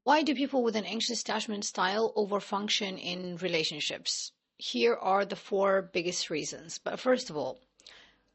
Why do people with an anxious attachment style overfunction in relationships? Here are the four biggest reasons. But first of all,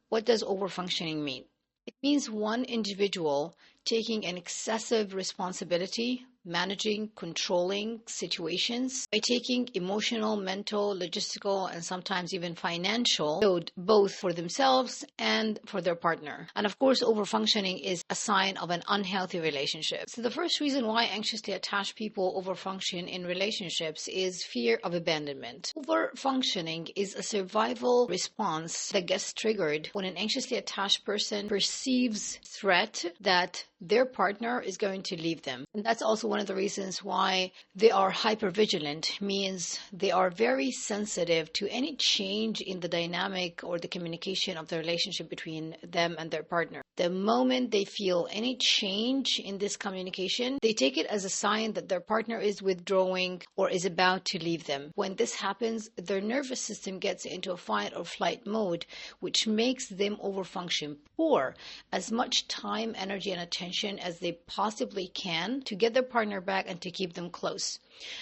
what does overfunctioning mean? It means one individual taking an excessive responsibility, managing, controlling situations by taking emotional, mental, logistical, and sometimes even financial load both for themselves and for their partner. And of course, overfunctioning is a sign of an unhealthy relationship. So the first reason why anxiously attached people overfunction in relationships is fear of abandonment. Overfunctioning is a survival response that gets triggered when an anxiously attached person perceives threat that their partner is going to leave them. And that's also one of the reasons why they are hypervigilant, means they are very sensitive to any change in the dynamic or the communication of the relationship between them and their partner. The moment they feel any change in this communication, they take it as a sign that their partner is withdrawing or is about to leave them. When this happens, their nervous system gets into a fight or flight mode, which makes them overfunction, pour as much time, energy, and attention as they possibly can to get their partner back and to keep them close.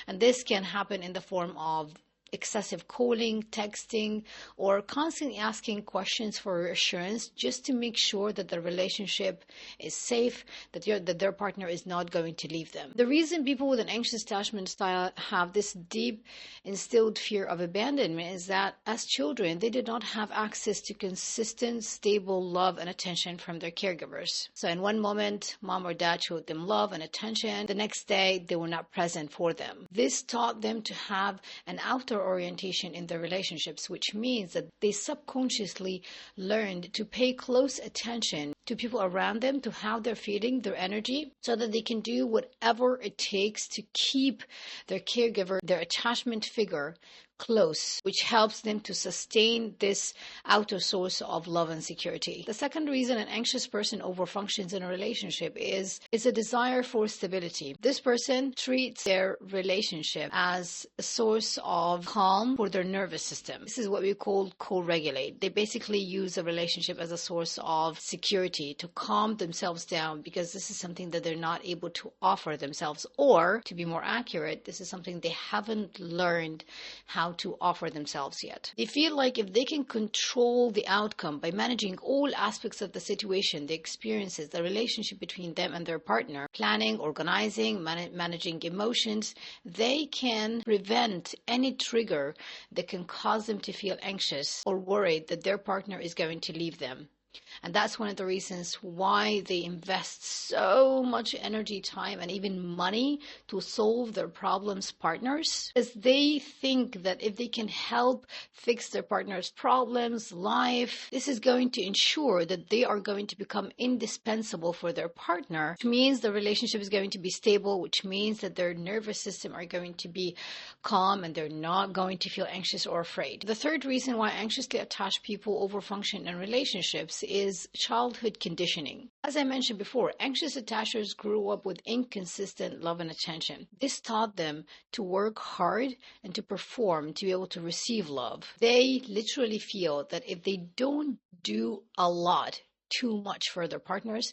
And this can happen in the form of excessive calling, texting, or constantly asking questions for reassurance just to make sure that the relationship is safe, that their partner is not going to leave them. The reason people with an anxious attachment style have this deep instilled fear of abandonment is that as children, they did not have access to consistent, stable love and attention from their caregivers. So in one moment, mom or dad showed them love and attention. The next day, they were not present for them. This taught them to have an outer orientation in their relationships, which means that they subconsciously learned to pay close attention to people around them, to how they're feeling, their energy, so that they can do whatever it takes to keep their caregiver, their attachment figure, close, which helps them to sustain this outer source of love and security. The second reason an anxious person overfunctions in a relationship is a desire for stability. This person treats their relationship as a source of calm for their nervous system. This is what we call co-regulate. They basically use a relationship as a source of security to calm themselves down, because this is something that they're not able to offer themselves, or to be more accurate, this is something they haven't learned how to offer themselves yet. They feel like if they can control the outcome by managing all aspects of the situation, the experiences, the relationship between them and their partner, planning, organizing, managing emotions, they can prevent any trigger that can cause them to feel anxious or worried that their partner is going to leave them. And that's one of the reasons why they invest so much energy, time, and even money to solve their problems' partners, as they think that if they can help fix their partner's problems, life, this is going to ensure that they are going to become indispensable for their partner, which means the relationship is going to be stable, which means that their nervous system are going to be calm and they're not going to feel anxious or afraid. The third reason why anxiously attached people overfunction in relationships is childhood conditioning. As I mentioned before, anxious attachers grew up with inconsistent love and attention. This taught them to work hard and to perform to be able to receive love. They literally feel that if they don't do a lot, too much for their partners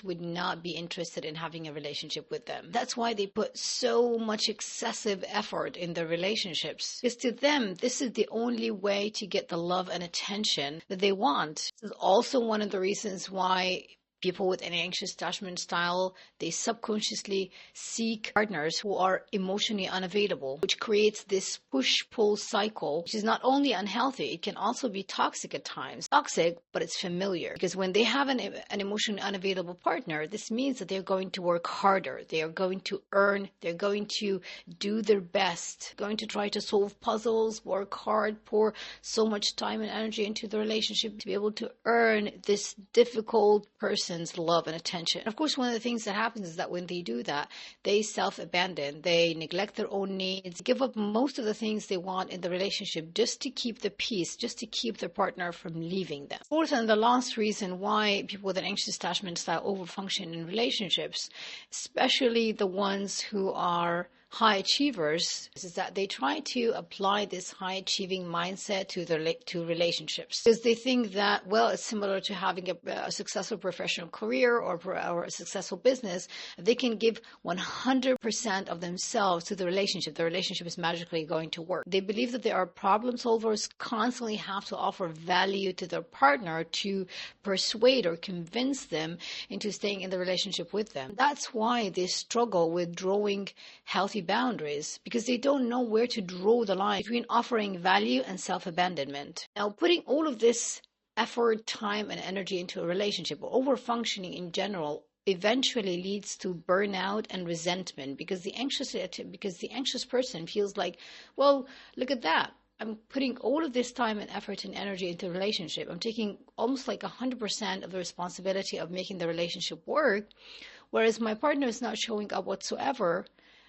would not be interested in having a relationship with them. That's why they put so much excessive effort in their relationships, because to them, this is the only way to get the love and attention that they want. This is also one of the reasons why people with an anxious attachment style, they subconsciously seek partners who are emotionally unavailable, which creates this push-pull cycle, which is not only unhealthy, it can also be toxic at times. Toxic, but it's familiar. Because when they have an emotionally unavailable partner, this means that they're going to work harder. They are going to earn. They're going to do their best. Going to try to solve puzzles, work hard, pour so much time and energy into the relationship to be able to earn this difficult person love and attention. And of course, one of the things that happens is that when they do that, they self-abandon, they neglect their own needs, give up most of the things they want in the relationship just to keep the peace, just to keep their partner from leaving them. Fourth and the last reason why people with an anxious attachment style overfunction in relationships, especially the ones who are high achievers is that they try to apply this high achieving mindset to relationships, because they think that, well, it's similar to having a successful professional career or a successful business. They can give 100% of themselves to the relationship is magically going to work. They believe that they are problem solvers, constantly have to offer value to their partner to persuade or convince them into staying in the relationship with them. That's why they struggle with drawing healthy boundaries, because they don't know where to draw the line between offering value and self-abandonment. Now, putting all of this effort, time, and energy into a relationship, or overfunctioning in general, eventually leads to burnout and resentment, because the anxious person feels like, well, look at that. I'm putting all of this time and effort and energy into a relationship. I'm taking almost like 100% of the responsibility of making the relationship work, whereas my partner is not showing up whatsoever.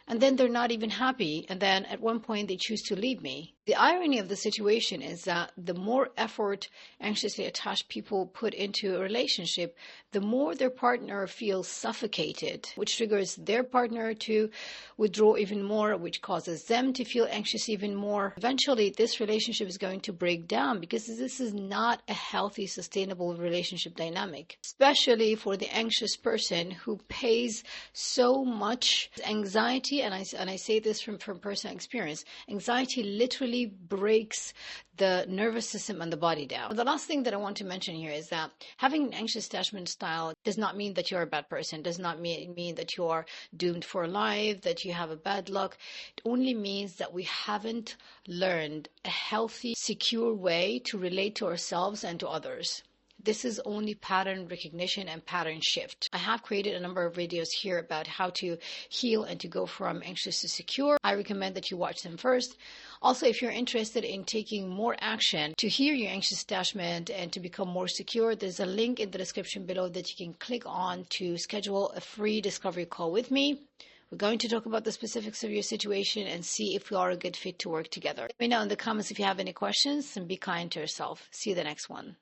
And then they're not even happy. And then at one point they choose to leave me. The irony of the situation is that the more effort anxiously attached people put into a relationship, the more their partner feels suffocated, which triggers their partner to withdraw even more, which causes them to feel anxious even more. Eventually, this relationship is going to break down, because this is not a healthy, sustainable relationship dynamic, especially for the anxious person who pays so much. Anxiety, and I say this from personal experience, anxiety literally breaks the nervous system and the body down. The last thing that I want to mention here is that having an anxious attachment style does not mean that you're a bad person, does not mean that you are doomed for life, that you have a bad luck. It only means that we haven't learned a healthy, secure way to relate to ourselves and to others. This is only pattern recognition and pattern shift. I have created a number of videos here about how to heal and to go from anxious to secure. I recommend that you watch them first. Also, if you're interested in taking more action to heal your anxious attachment and to become more secure, there's a link in the description below that you can click on to schedule a free discovery call with me. We're going to talk about the specifics of your situation and see if we are a good fit to work together. Let me know in the comments if you have any questions, and be kind to yourself. See you the next one.